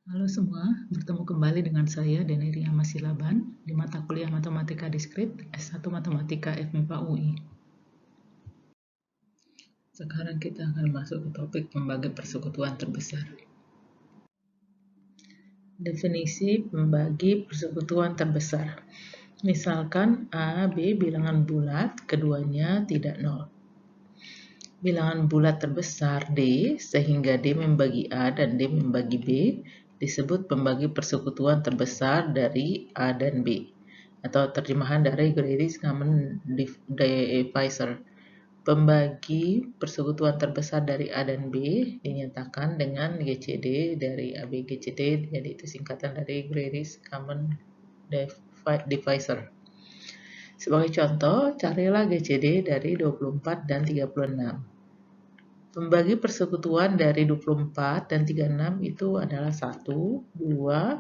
Halo semua, bertemu kembali dengan saya Denny Masilaban di mata kuliah Matematika Diskrit S1 Matematika FMIPA UI. Sekarang kita akan masuk ke topik pembagi persekutuan terbesar. Definisi pembagi persekutuan terbesar. Misalkan A, B bilangan bulat, keduanya tidak nol. Bilangan bulat terbesar D sehingga D membagi A dan D membagi B disebut pembagi persekutuan terbesar dari A dan B, atau terjemahan dari Greatest Common Divisor. Pembagi persekutuan terbesar dari A dan B dinyatakan dengan GCD dari AB GCD, jadi itu singkatan dari Greatest Common Divisor. Sebagai contoh, carilah GCD dari 24 dan 36. Pembagi persekutuan dari 24 dan 36 itu adalah 1, 2, 3,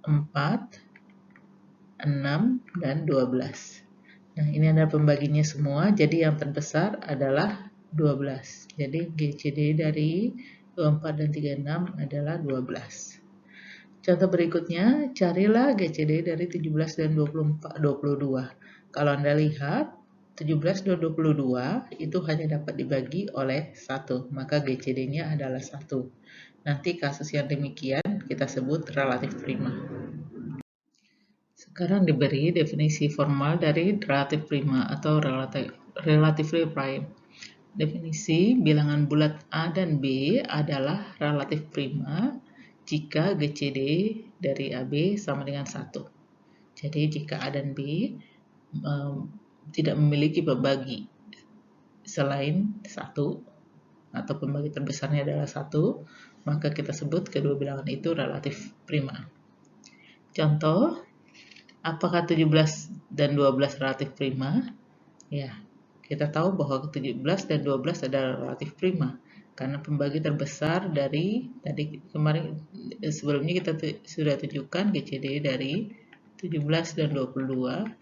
4, 6, dan 12. Nah, ini adalah pembaginya semua, jadi yang terbesar adalah 12. Jadi GCD dari 24 dan 36 adalah 12. Contoh berikutnya, carilah GCD dari 17 dan 22. Kalau Anda lihat, 17 dan 22 itu hanya dapat dibagi oleh 1, maka GCD-nya adalah 1. Nanti kasus yang demikian kita sebut relatif prima. Sekarang diberi definisi formal dari relatif prima atau relatively prime. Definisi bilangan bulat A dan B adalah relatif prima jika GCD dari AB sama dengan 1. Jadi jika A dan B tidak memiliki pembagi selain 1 atau pembagi terbesarnya adalah 1, maka kita sebut kedua bilangan itu relatif prima. Contoh, apakah 17 dan 12 relatif prima? Ya, kita tahu bahwa 17 dan 12 adalah relatif prima karena pembagi terbesar dari tadi kemarin sebelumnya kita sudah tunjukkan GCD dari 17 dan 22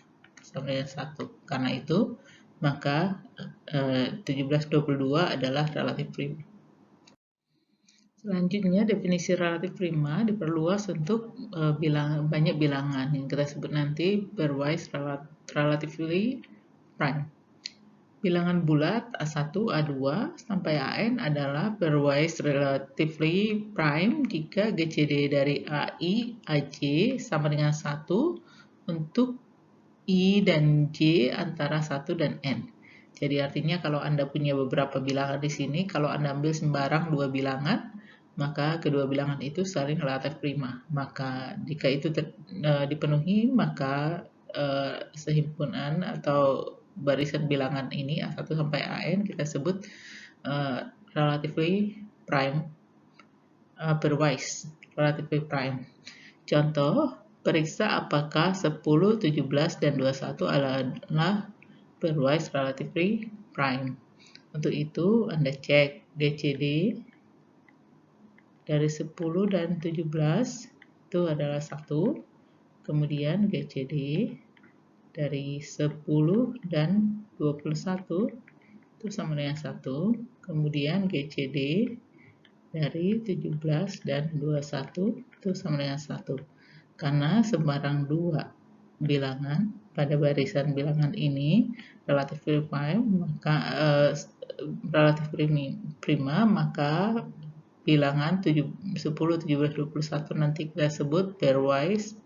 sama dengan 1. Karena itu maka 17-22 adalah relatif prima. Selanjutnya, definisi relatif prima diperluas untuk banyak bilangan yang kita sebut nanti pairwise relatively prime. Bilangan bulat A1, A2, sampai AN adalah pairwise relatively prime jika GCD dari AI, AJ sama dengan 1 untuk I dan J antara 1 dan N. Jadi artinya kalau Anda punya beberapa bilangan di sini, kalau Anda ambil sembarang dua bilangan, maka kedua bilangan itu saling relatif prima. Maka jika itu dipenuhi, maka sehimpunan atau barisan bilangan ini A1 sampai AN kita sebut relatively prime, pairwise relatively prime. Contoh, periksa apakah 10, 17, dan 21 adalah pairwise relatively prime. Untuk itu, Anda cek GCD dari 10 dan 17 itu adalah 1. Kemudian GCD dari 10 dan 21 itu sama dengan 1. Kemudian GCD dari 17 dan 21 itu sama dengan 1. Karena sembarang dua bilangan pada barisan bilangan ini relatif prime, maka relatif prima, maka bilangan 10, 17, 21 nanti kita sebut pairwise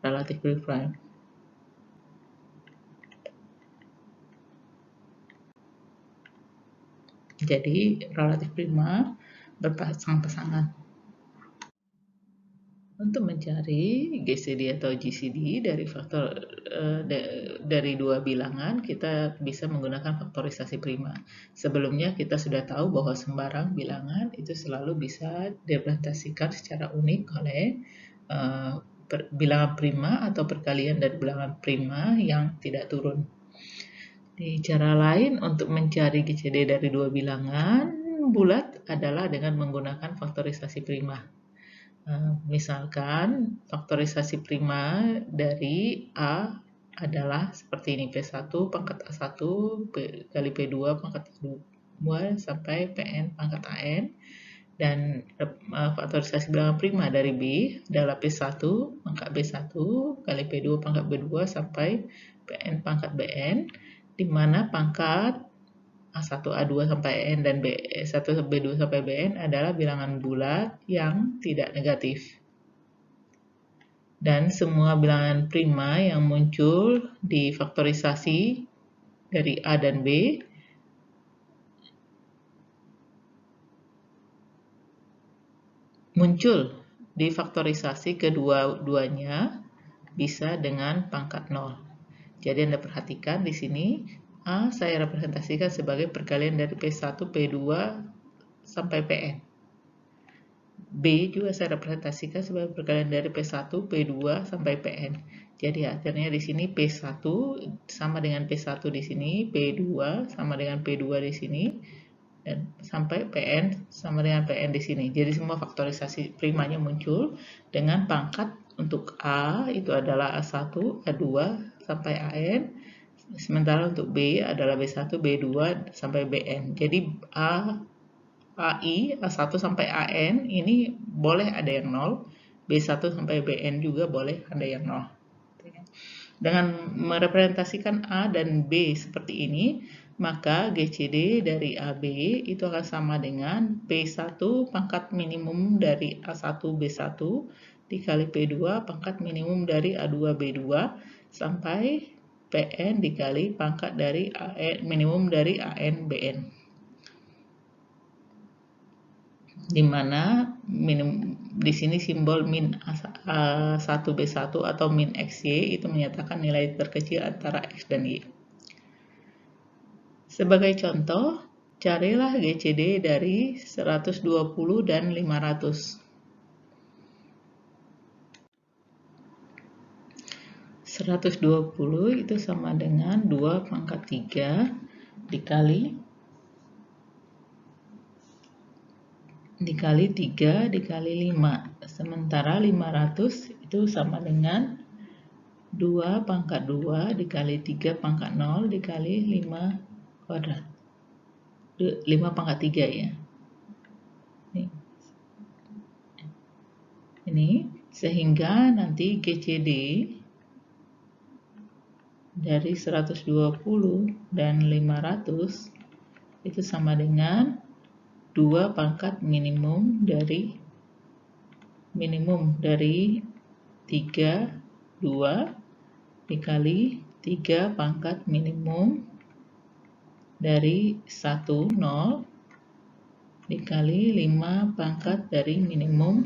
relatif prime. Jadi relatif prima berpasang-pasangan. Untuk mencari GCD atau GCD dari faktor dari dua bilangan, kita bisa menggunakan faktorisasi prima. Sebelumnya kita sudah tahu bahwa sembarang bilangan itu selalu bisa direpresentasikan secara unik oleh bilangan prima atau perkalian dari bilangan prima yang tidak turun. Di cara lain untuk mencari GCD dari dua bilangan bulat adalah dengan menggunakan faktorisasi prima. Misalkan faktorisasi prima dari A adalah seperti ini, P1 pangkat A1 kali P2 pangkat A2 sampai Pn pangkat An. Dan faktorisasi bilangan prima dari B adalah P1 pangkat B1 kali P2 pangkat B2 sampai Pn pangkat Bn, di mana pangkat A1, A2 sampai N dan B1, B2 sampai Bn adalah bilangan bulat yang tidak negatif. Dan semua bilangan prima yang muncul di faktorisasi dari A dan B muncul di faktorisasi kedua-duanya bisa dengan pangkat 0. Jadi Anda perhatikan di sini A saya representasikan sebagai perkalian dari P1, P2 sampai Pn. B juga saya representasikan sebagai perkalian dari P1, P2 sampai Pn. Jadi akhirnya di sini P1 sama dengan P1 di sini, P2 sama dengan P2 di sini, dan sampai Pn sama dengan Pn di sini. Jadi semua faktorisasi primanya muncul dengan pangkat untuk A itu adalah A1, A2 sampai An. Sementara untuk B adalah B1, B2 sampai Bn. Jadi AI, A1 sampai AN ini boleh ada yang 0, B1 sampai Bn juga boleh ada yang 0. Dengan merepresentasikan A dan B seperti ini, maka GCD dari AB itu akan sama dengan P1 pangkat minimum dari A1 B1 dikali P2 pangkat minimum dari A2 B2 sampai Pn dikali pangkat dari minimum dari AN Bn. Di mana di sini simbol min A1 B1 atau min XY itu menyatakan nilai terkecil antara X dan Y. Sebagai contoh, carilah GCD dari 120 dan 500. 120 itu sama dengan 2 pangkat 3 dikali 3 dikali 5. Sementara 500 itu sama dengan 2 pangkat 2 dikali 3 pangkat 0 dikali 5 kuadrat. 5 pangkat 3 ya. Ini sehingga nanti GCD dari 120 dan 500 itu sama dengan 2 pangkat minimum dari 3, 2 dikali 3 pangkat minimum dari 1, 0 dikali 5 pangkat dari minimum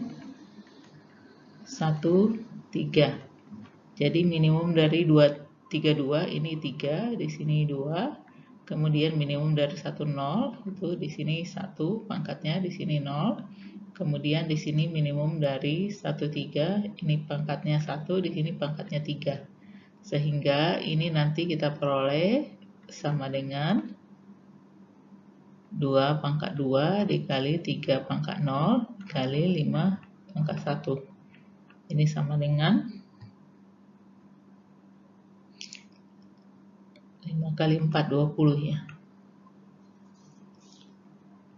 1, 3. Jadi minimum dari 2, ini 3, di sini 2. Kemudian minimum dari 1, 0, itu di sini 1 pangkatnya, di sini 0. Kemudian di sini minimum dari 1, 3, ini pangkatnya 1, di sini pangkatnya 3. Sehingga ini nanti kita peroleh sama dengan 2 pangkat 2 dikali 3 pangkat 0 dikali 5 pangkat 1. Ini sama dengan 5 kali 4, 20 ya.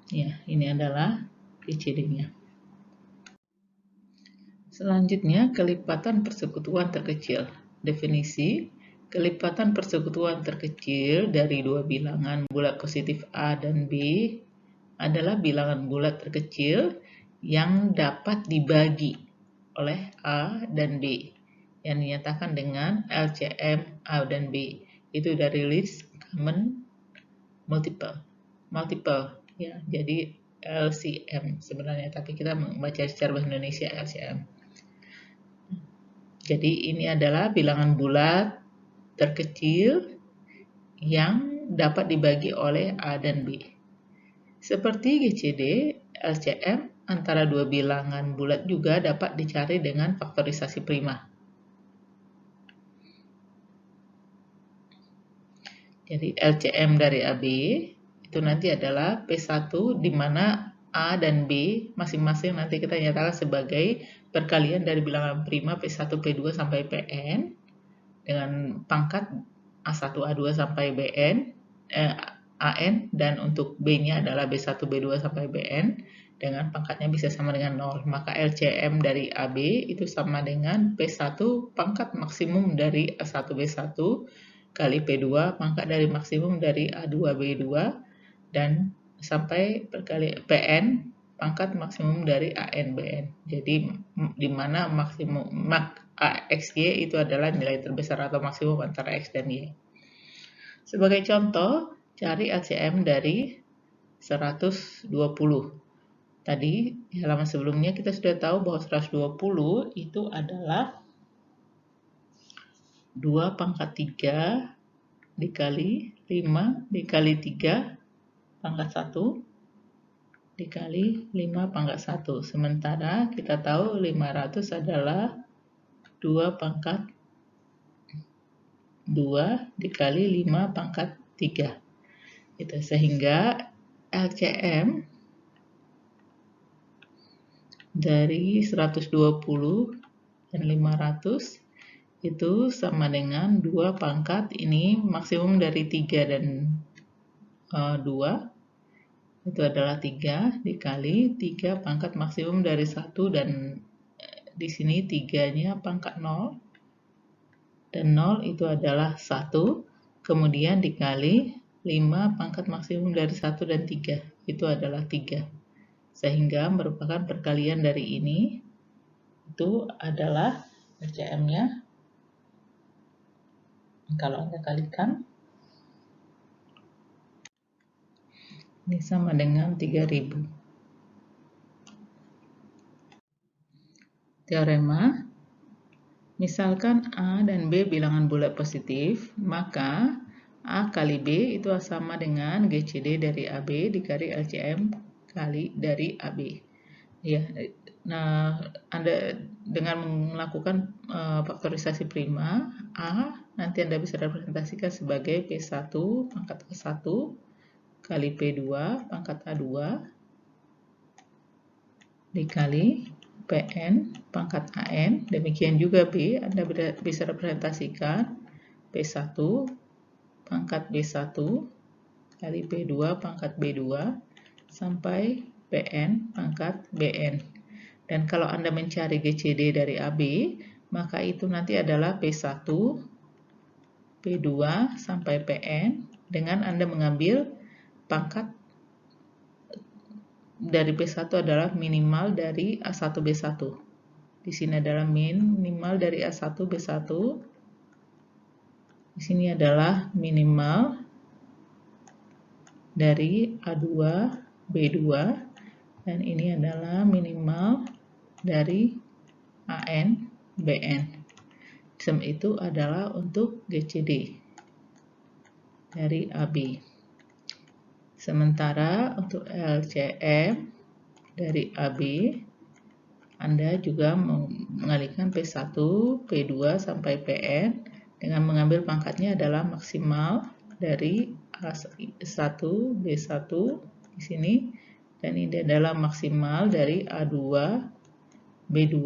Ya, ini adalah GCD-nya. Selanjutnya, kelipatan persekutuan terkecil. Definisi, kelipatan persekutuan terkecil dari dua bilangan bulat positif A dan B adalah bilangan bulat terkecil yang dapat dibagi oleh A dan B yang dinyatakan dengan LCM A dan B. Itu dari least common multiple ya, jadi LCM sebenarnya, tapi kita membaca secara bahasa Indonesia LCM. Jadi ini adalah bilangan bulat terkecil yang dapat dibagi oleh A dan B. Seperti GCD, LCM antara dua bilangan bulat juga dapat dicari dengan faktorisasi prima. Jadi LCM dari AB itu nanti adalah P1 di mana A dan B masing-masing nanti kita nyatakan sebagai perkalian dari bilangan prima P1, P2 sampai Pn. dengan pangkat A1, A2 sampai BN, AN, dan untuk B-nya adalah B1, B2 sampai BN, dengan pangkatnya bisa sama dengan 0. Maka LCM dari AB itu sama dengan P1 pangkat maksimum dari A1, B1 kali P2 pangkat dari maksimum dari A2, B2, dan sampai berkali PN pangkat maksimum dari AN, BN. Jadi di mana maksimum XY itu adalah nilai terbesar atau maksimum antara X dan Y. Sebagai contoh, cari LCM dari 120. Tadi di halaman sebelumnya kita sudah tahu bahwa 120 itu adalah 2 pangkat 3 dikali 5 dikali 3 pangkat 1 dikali 5 pangkat 1. Sementara kita tahu 500 adalah 2 pangkat 2 dikali 5 pangkat 3. Gitu. Sehingga LCM dari 120 dan 500 itu sama dengan 2 pangkat, ini maksimum dari 3 dan 2. Itu adalah 3 dikali 3 pangkat maksimum dari 1, dan di sini 3-nya pangkat 0. Dan 0 itu adalah 1, kemudian dikali 5 pangkat maksimum dari 1 dan 3, itu adalah 3. Sehingga merupakan perkalian dari ini, itu adalah LCM-nya. Kalau Anda kalikan, ini sama dengan 3000. Teorema, misalkan A dan B bilangan bulat positif, maka A kali B itu sama dengan GCD dari AB dikali LCM kali dari AB. Ya, nah, Anda dengan melakukan faktorisasi prima, A nanti Anda bisa representasikan sebagai P1 pangkat A1 kali P2 pangkat A2 dikali PN pangkat AN. Demikian juga B, Anda bisa representasikan P1 pangkat B1 kali P2 pangkat B2 sampai PN pangkat BN. Dan kalau Anda mencari GCD dari AB, maka itu nanti adalah P1 P2 sampai PN dengan Anda mengambil pangkat dari P1 adalah minimal dari A1 B1. Di sini adalah minimal dari A1 B1. Di sini adalah minimal dari A2 B2, dan ini adalah minimal dari AN BN. Itu adalah untuk GCD dari AB. Sementara untuk LCM dari AB, Anda juga mengalihkan P1, P2 sampai PN dengan mengambil pangkatnya adalah maksimal dari A1, B1 di sini, dan ini adalah maksimal dari A2, B2,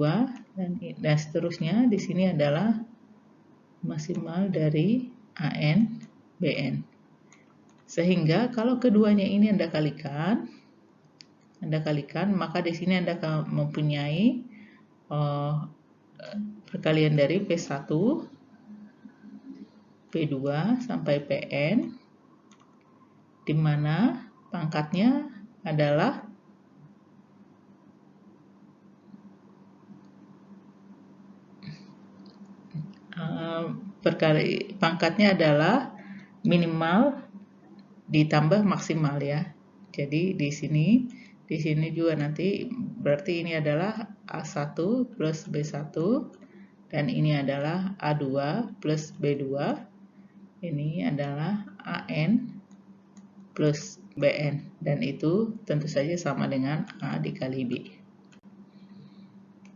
dan seterusnya. Di sini adalah maksimal dari AN, BN. Sehingga kalau keduanya ini Anda kalikan, maka di sini Anda akan mempunyai perkalian dari P1, P2 sampai PN, di mana pangkatnya adalah pangkatnya adalah minimal ditambah maksimal ya. Jadi di sini juga nanti berarti ini adalah A1 plus B1, dan ini adalah A2 plus B2. Ini adalah AN plus BN, dan itu tentu saja sama dengan A dikali B.